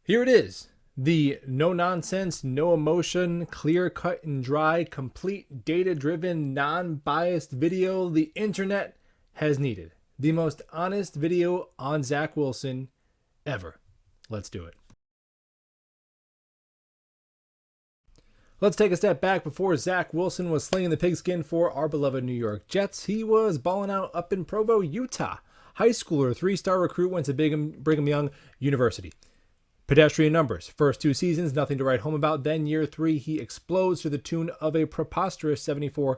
Here it is. The no nonsense, no emotion, clear cut and dry, complete data driven, non biased video the internet has needed. The most honest video on Zach Wilson ever. Let's do it. Let's take a step back. Before Zach Wilson was slinging the pigskin for our beloved New York Jets, he was balling out up in Provo, Utah. High schooler, 3-star recruit, went to Brigham Young University. Pedestrian numbers. First 2 seasons, nothing to write home about. Then year 3, he explodes to the tune of a preposterous 74%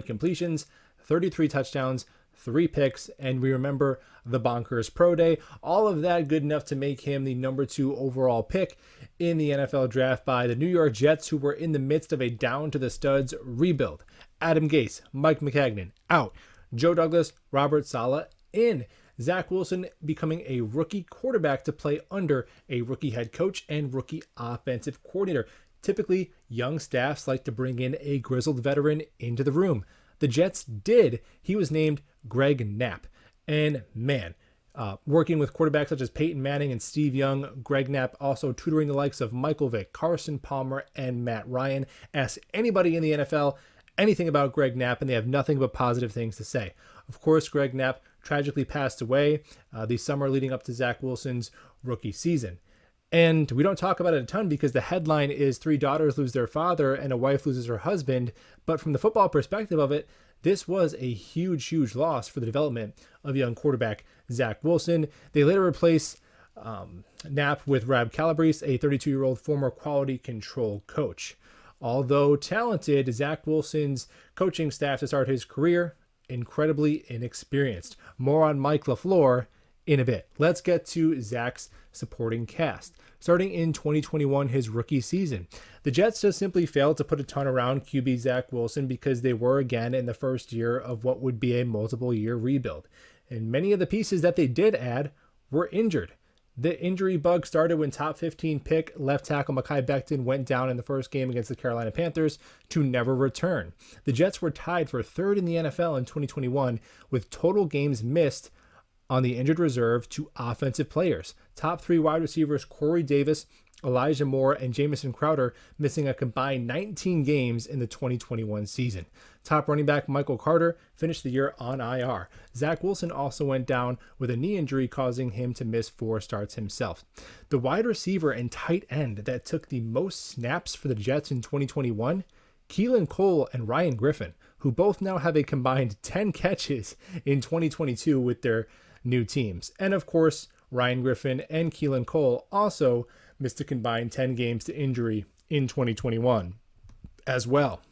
completions, 33 touchdowns, 3 picks, and we remember the bonkers pro day. All of that good enough to make him the number 2 overall pick in the NFL draft by the New York Jets, who were in the midst of a down to the studs rebuild. Adam Gase, Mike McCagnon out. Joe Douglas, Robert Saleh in. Zach Wilson becoming a rookie quarterback to play under a rookie head coach and rookie offensive coordinator. Typically, young staffs like to bring in a grizzled veteran into the room. The Jets did. He was named Greg Knapp. And man, working with quarterbacks such as Peyton Manning and Steve Young, Greg Knapp also tutoring the likes of Michael Vick, Carson Palmer, and Matt Ryan. Ask anybody in the NFL anything about Greg Knapp, and they have nothing but positive things to say. Of course, Greg Knapp tragically passed away the summer leading up to Zach Wilson's rookie season. And we don't talk about it a ton because the headline is 3 daughters lose their father and a wife loses her husband. But from the football perspective of it, this was a huge, huge loss for the development of young quarterback Zach Wilson. They later replaced Knapp with Rob Calabrese, a 32-year-old former quality control coach. Although talented, Zach Wilson's coaching staff to start his career, incredibly inexperienced. More on Mike LaFleur in a bit. Let's get to Zach's supporting cast. Starting in 2021, his rookie season, the Jets just simply failed to put a ton around QB Zach Wilson because they were again in the first year of what would be a multiple year rebuild. And many of the pieces that they did add were injured. The injury bug started when top 15 pick left tackle Mekhi Becton went down in the first game against the Carolina Panthers to never return. The Jets were tied for 3rd in the NFL in 2021 with total games missed on the injured reserve to offensive players. Top 3 wide receivers Corey Davis, Elijah Moore, and Jamison Crowder missing a combined 19 games in the 2021 season. Top running back Michael Carter finished the year on IR. Zach Wilson also went down with a knee injury, causing him to miss 4 starts himself. The wide receiver and tight end that took the most snaps for the Jets in 2021, Keelan Cole and Ryan Griffin, who both now have a combined 10 catches in 2022 with their new teams. And of course, Ryan Griffin and Keelan Cole also missed a combined 10 games to injury in 2021 as well.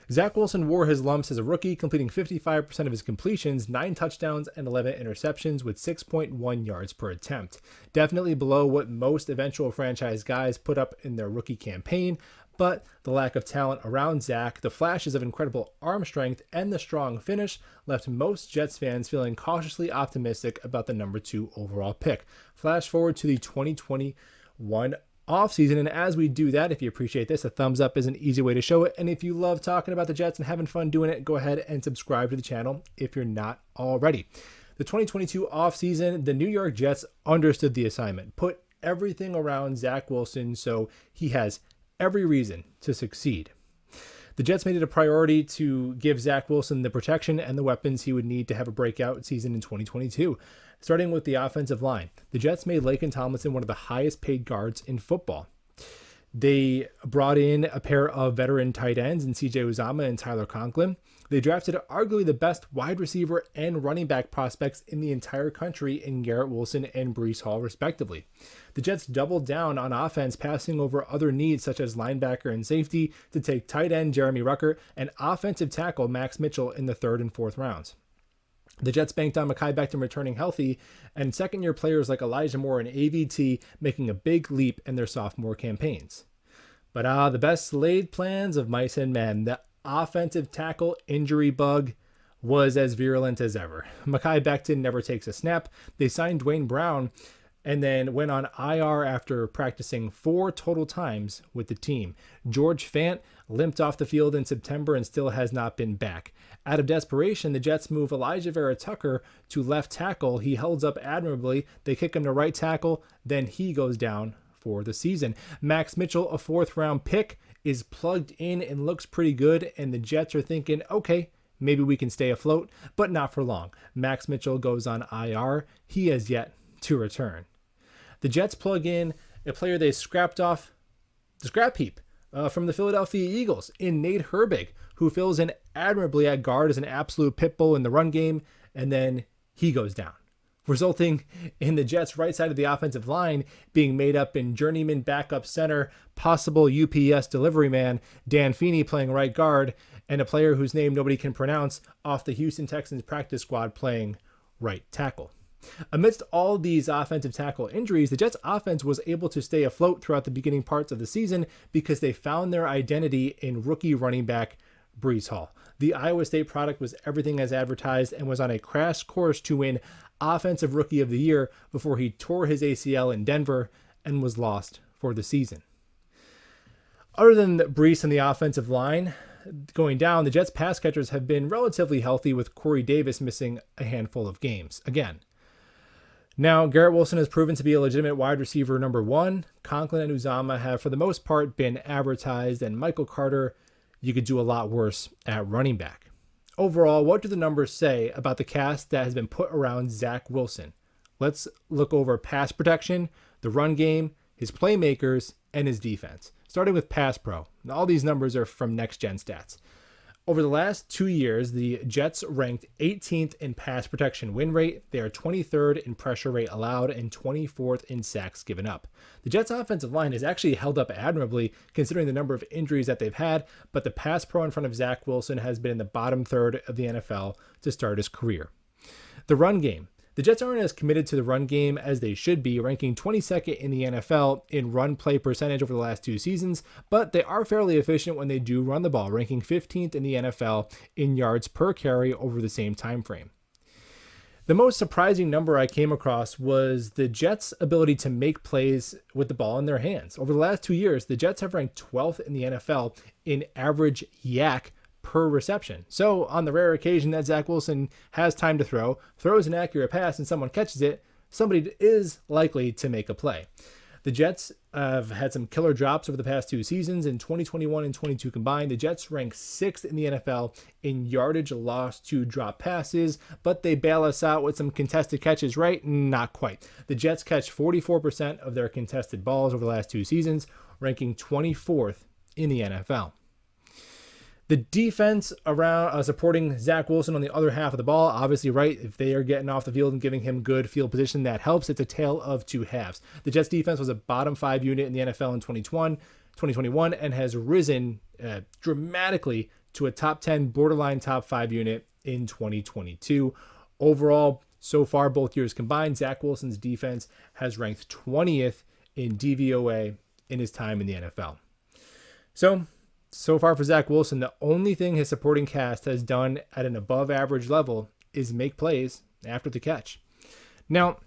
Zach Wilson wore his lumps as a rookie, completing 55% of his completions, 9 touchdowns, and 11 interceptions with 6.1 yards per attempt. Definitely below what most eventual franchise guys put up in their rookie campaign, but the lack of talent around Zach, the flashes of incredible arm strength, and the strong finish left most Jets fans feeling cautiously optimistic about the number 2 overall pick. Flash forward to the 2021 offseason, and as we do that, if you appreciate this, a thumbs up is an easy way to show it. And if you love talking about the Jets and having fun doing it, go ahead and subscribe to the channel if you're not already. The 2022 offseason, the New York Jets understood the assignment, put everything around Zach Wilson so he has every reason to succeed. The Jets made it a priority to give Zach Wilson the protection and the weapons he would need to have a breakout season in 2022. Starting with the offensive line, the Jets made Laken Tomlinson one of the highest paid guards in football. They brought in a pair of veteran tight ends in CJ Uzomah and Tyler Conklin. They drafted arguably the best wide receiver and running back prospects in the entire country in Garrett Wilson and Breece Hall, respectively. The Jets doubled down on offense, passing over other needs such as linebacker and safety to take tight end Jeremy Ruckert and offensive tackle Max Mitchell in the 3rd and 4th rounds. The Jets banked on Mekhi Becton returning healthy, and second-year players like Elijah Moore and AVT making a big leap in their sophomore campaigns. But the best laid plans of mice and men, the offensive tackle injury bug was as virulent as ever. Mekhi Becton never takes a snap. They signed Dwayne Brown and then went on IR after practicing 4 total times with the team. George Fant limped off the field in September and still has not been back. Out of desperation, the Jets move Elijah Vera Tucker to left tackle. He holds up admirably. They kick him to right tackle. Then he goes down for the season. Max Mitchell, a 4th-round pick, is plugged in and looks pretty good, and the Jets are thinking, okay, maybe we can stay afloat, but not for long. Max Mitchell goes on IR. He has yet to return. The Jets plug in a player they scrapped off the scrap heap from the Philadelphia Eagles in Nate Herbig, who fills in admirably at guard as an absolute pit bull in the run game, and then he goes down, resulting in the Jets' right side of the offensive line being made up in journeyman backup center, possible UPS delivery man, Dan Feeney playing right guard, and a player whose name nobody can pronounce off the Houston Texans practice squad playing right tackle. Amidst all these offensive tackle injuries, the Jets offense was able to stay afloat throughout the beginning parts of the season because they found their identity in rookie running back Breece Hall. The Iowa State product was everything as advertised and was on a crash course to win Offensive Rookie of the Year before he tore his ACL in Denver and was lost for the season. Other than Breece and the offensive line going down, the Jets pass catchers have been relatively healthy, with Corey Davis missing a handful of games again. Now, Garrett Wilson has proven to be a legitimate wide receiver number 1. Conklin and Uzama have, for the most part, been advertised, and Michael Carter, you could do a lot worse at running back. Overall, what do the numbers say about the cast that has been put around Zach Wilson? Let's look over pass protection, the run game, his playmakers, and his defense. Starting with Pass Pro. Now, all these numbers are from Next Gen Stats. Over the last 2 years, the Jets ranked 18th in pass protection win rate. They are 23rd in pressure rate allowed and 24th in sacks given up. The Jets' offensive line has actually held up admirably considering the number of injuries that they've had, but the pass pro in front of Zach Wilson has been in the bottom third of the NFL to start his career. The run game. The Jets aren't as committed to the run game as they should be, ranking 22nd in the NFL in run play percentage over the last 2 seasons, but they are fairly efficient when they do run the ball, ranking 15th in the NFL in yards per carry over the same time frame. The most surprising number I came across was the Jets' ability to make plays with the ball in their hands. Over the last 2 years, the Jets have ranked 12th in the NFL in average yak per reception. So on the rare occasion that Zach Wilson has time to throw, throws an accurate pass, and someone catches it, somebody is likely to make a play. The Jets have had some killer drops over the past 2 seasons. In 2021 and 22 combined, the Jets rank 6th in the NFL in yardage lost to drop passes, but they bail us out with some contested catches, right? Not quite. The Jets catch 44% of their contested balls over the last 2 seasons, ranking 24th in the NFL. The defense around supporting Zach Wilson on the other half of the ball, obviously, right, if they are getting off the field and giving him good field position, that helps. It's a tale of 2 halves. The Jets defense was a bottom 5 unit in the NFL in 2021 and has risen dramatically to a top 10, borderline top 5 unit in 2022. Overall, so far, both years combined, Zach Wilson's defense has ranked 20th in DVOA in his time in the NFL. So far for Zach Wilson, the only thing his supporting cast has done at an above average level is make plays after the catch. Now,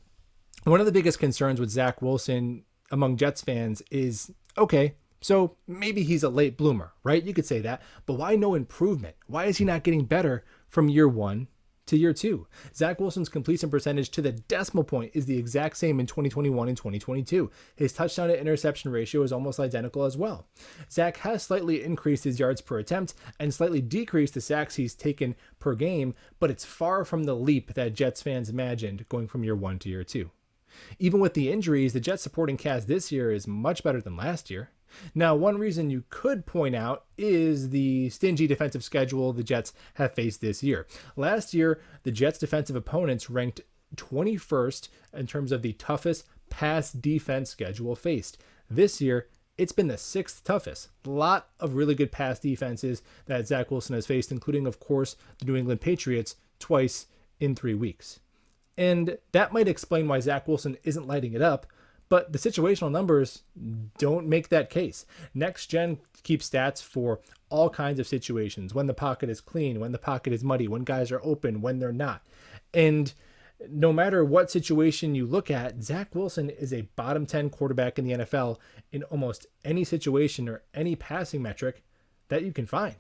one of the biggest concerns with Zach Wilson among Jets fans is, okay, so maybe he's a late bloomer, right? You could say that, but why no improvement? Why is he not getting better from year 1 to year 2? Zach Wilson's completion percentage to the decimal point is the exact same in 2021 and 2022. His touchdown to interception ratio is almost identical as well. Zach has slightly increased his yards per attempt and slightly decreased the sacks he's taken per game, but it's far from the leap that Jets fans imagined going from year 1 to year 2. Even with the injuries, the Jets supporting cast this year is much better than last year. Now, one reason you could point out is the stingy defensive schedule the Jets have faced this year. Last year, the Jets' defensive opponents ranked 21st in terms of the toughest pass defense schedule faced. This year, it's been the 6th toughest. A lot of really good pass defenses that Zach Wilson has faced, including, of course, the New England Patriots twice in 3 weeks. And that might explain why Zach Wilson isn't lighting it up, but the situational numbers don't make that case. Next Gen keeps stats for all kinds of situations: when the pocket is clean, when the pocket is muddy, when guys are open, when they're not. And no matter what situation you look at, Zach Wilson is a bottom 10 quarterback in the NFL in almost any situation or any passing metric that you can find.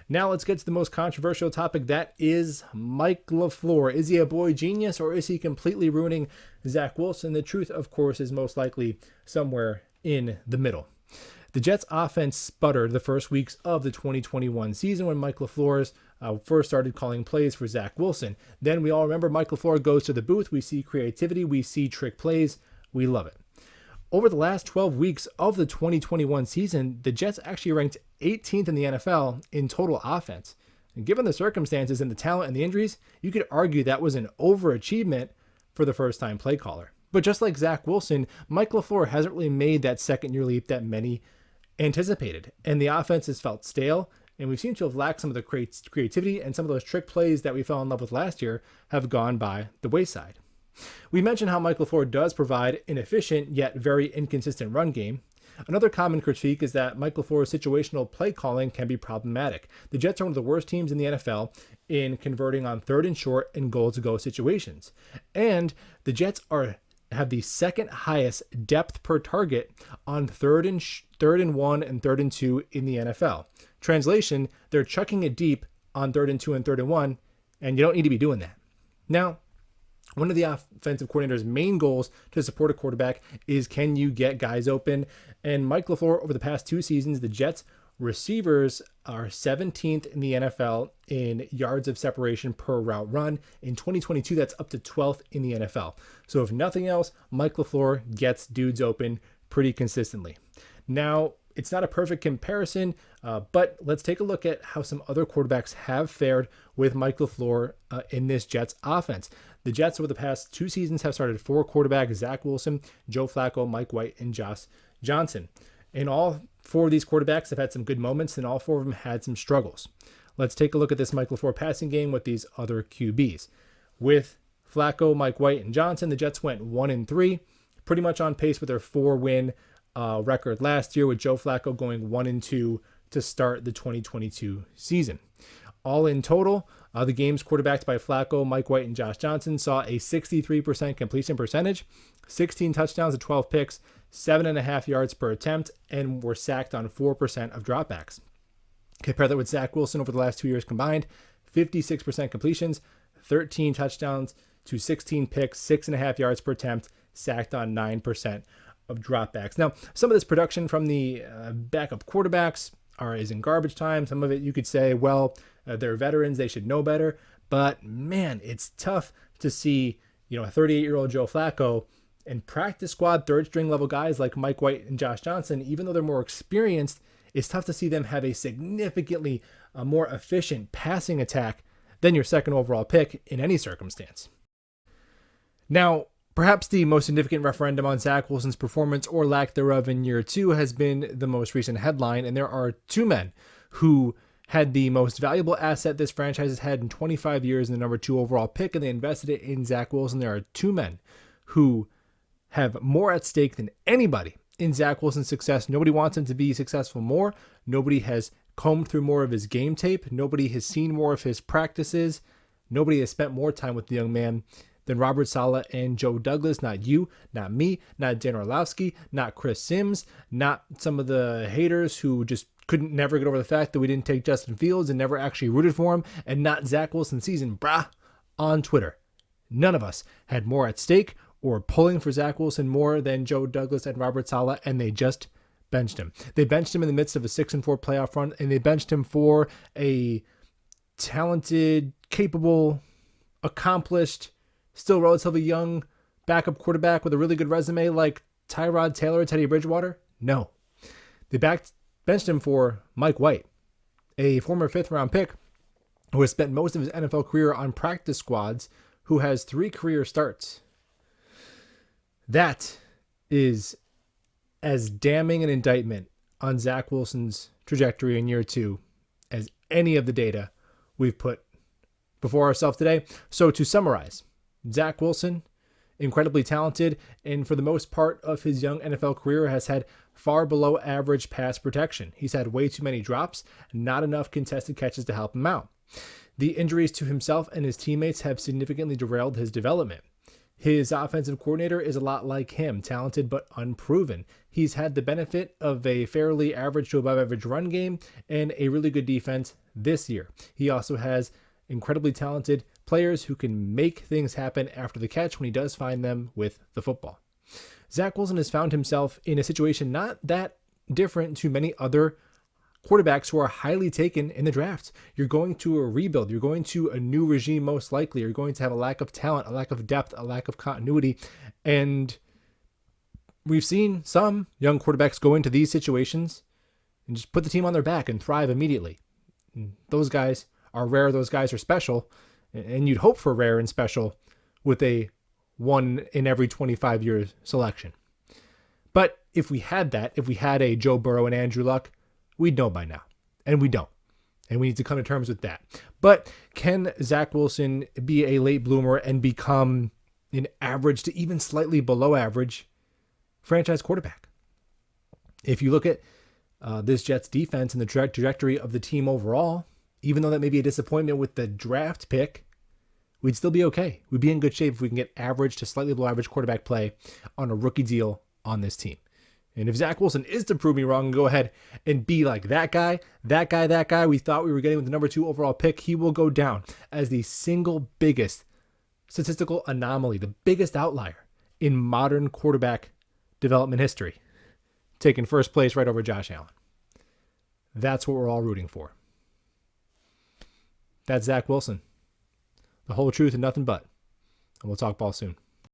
Now let's get to the most controversial topic. That is Mike LaFleur. Is he a boy genius, or is he completely ruining Zach Wilson? The truth, of course, is most likely somewhere in the middle. The Jets offense sputtered the first weeks of the 2021 season when Mike LaFleur first started calling plays for Zach Wilson. Then we all remember Mike LaFleur goes to the booth. We see creativity. We see trick plays. We love it. Over the last 12 weeks of the 2021 season, the Jets actually ranked 18th in the NFL in total offense. And given the circumstances and the talent and the injuries, you could argue that was an overachievement for the first-time play caller. But just like Zach Wilson, Mike LaFleur hasn't really made that second-year leap that many anticipated. And the offense has felt stale, and we seem to have lacked some of the creativity, and some of those trick plays that we fell in love with last year have gone by the wayside. We mentioned how Mike LaFleur does provide an efficient yet very inconsistent run game. Another common critique is that Mike LaFleur's situational play calling can be problematic. The Jets are one of the worst teams in the NFL in converting on third and short and goal-to-go situations. And the Jets have the second highest depth per target on third and 1 and third and 2 in the NFL. Translation, they're chucking it deep on third and 2 and third and 1, and you don't need to be doing that. Now, one of the offensive coordinator's main goals to support a quarterback is, can you get guys open? And Mike LaFleur, over the past 2 seasons, the Jets receivers are 17th in the NFL in yards of separation per route run. In 2022, that's up to 12th in the NFL. So if nothing else, Mike LaFleur gets dudes open pretty consistently. Now, it's not a perfect comparison, but let's take a look at how some other quarterbacks have fared with Mike LaFleur in this Jets offense. The Jets over the past 2 seasons have started 4 quarterbacks: Zach Wilson, Joe Flacco, Mike White, and Josh Johnson. And all 4 of these quarterbacks have had some good moments, and all 4 of them had some struggles. Let's take a look at this Mike LaFleur passing game with these other QBs. With Flacco, Mike White, and Johnson, the Jets went 1-3, pretty much on pace with their 4-win record last year, with Joe Flacco going 1-2 to start the 2022 season. All in total, the games quarterbacked by Flacco, Mike White, and Josh Johnson saw a 63% completion percentage, 16 touchdowns to 12 picks, 7.5 yards per attempt, and were sacked on 4% of dropbacks. Compare that with Zach Wilson over the last 2 years combined: 56% completions, 13 touchdowns to 16 picks, 6.5 yards per attempt, sacked on 9% of dropbacks. Now, some of this production from the backup quarterbacks is in garbage time. Some of it you could say, well, they're veterans, they should know better. But man, it's tough to see, a 38-year-old Joe Flacco and practice squad third string level guys like Mike White and Josh Johnson. Even though they're more experienced, it's tough to see them have a significantly more efficient passing attack than your second overall pick in any circumstance. Now, perhaps the most significant referendum on Zach Wilson's performance, or lack thereof, in year 2 has been the most recent headline, and there are 2 men who had the most valuable asset this franchise has had in 25 years in the number 2 overall pick, and they invested it in Zach Wilson. There are 2 men who have more at stake than anybody in Zach Wilson's success. Nobody wants him to be successful more. Nobody has combed through more of his game tape. Nobody has seen more of his practices. Nobody has spent more time with the young man than Robert Saleh and Joe Douglas. Not you, not me, not Dan Orlovsky, not Chris Sims, not some of the haters who just couldn't never get over the fact that we didn't take Justin Fields and never actually rooted for him, and not Zach Wilson season, on Twitter. None of us had more at stake or pulling for Zach Wilson more than Joe Douglas and Robert Saleh, and they just benched him. They benched him in the midst of a 6-4 playoff run, and they benched him for a talented, capable, accomplished, still relatively young backup quarterback with a really good resume like Tyrod Taylor, Teddy Bridgewater? No. They benched him for Mike White, a former 5th-round pick who has spent most of his NFL career on practice squads, who has 3 career starts. That is as damning an indictment on Zach Wilson's trajectory in year 2 as any of the data we've put before ourselves today. So to summarize, Zach Wilson, incredibly talented, and for the most part of his young NFL career has had far below average pass protection. He's had way too many drops, not enough contested catches to help him out. The injuries to himself and his teammates have significantly derailed his development. His offensive coordinator is a lot like him, talented but unproven. He's had the benefit of a fairly average to above average run game and a really good defense this year. He also has incredibly talented players who can make things happen after the catch when he does find them with the football. Zach Wilson has found himself in a situation not that different to many other quarterbacks who are highly taken in the draft. You're going to a rebuild. You're going to a new regime, most likely. You're going to have a lack of talent, a lack of depth, a lack of continuity. And we've seen some young quarterbacks go into these situations and just put the team on their back and thrive immediately. And those guys are rare. Those guys are special. And you'd hope for rare and special with a 1 in every 25 years selection. But if we had that, if we had a Joe Burrow and Andrew Luck, we'd know by now. And we don't. And we need to come to terms with that. But can Zach Wilson be a late bloomer and become an average to even slightly below average franchise quarterback? If you look at this Jets defense and the trajectory of the team overall, even though that may be a disappointment with the draft pick, we'd still be okay. We'd be in good shape if we can get average to slightly below average quarterback play on a rookie deal on this team. And if Zach Wilson is to prove me wrong and go ahead and be like that guy we thought we were getting with the number 2 overall pick, he will go down as the single biggest statistical anomaly, the biggest outlier in modern quarterback development history, taking first place right over Josh Allen. That's what we're all rooting for. That's Zach Wilson. The whole truth and nothing but. And we'll talk ball soon.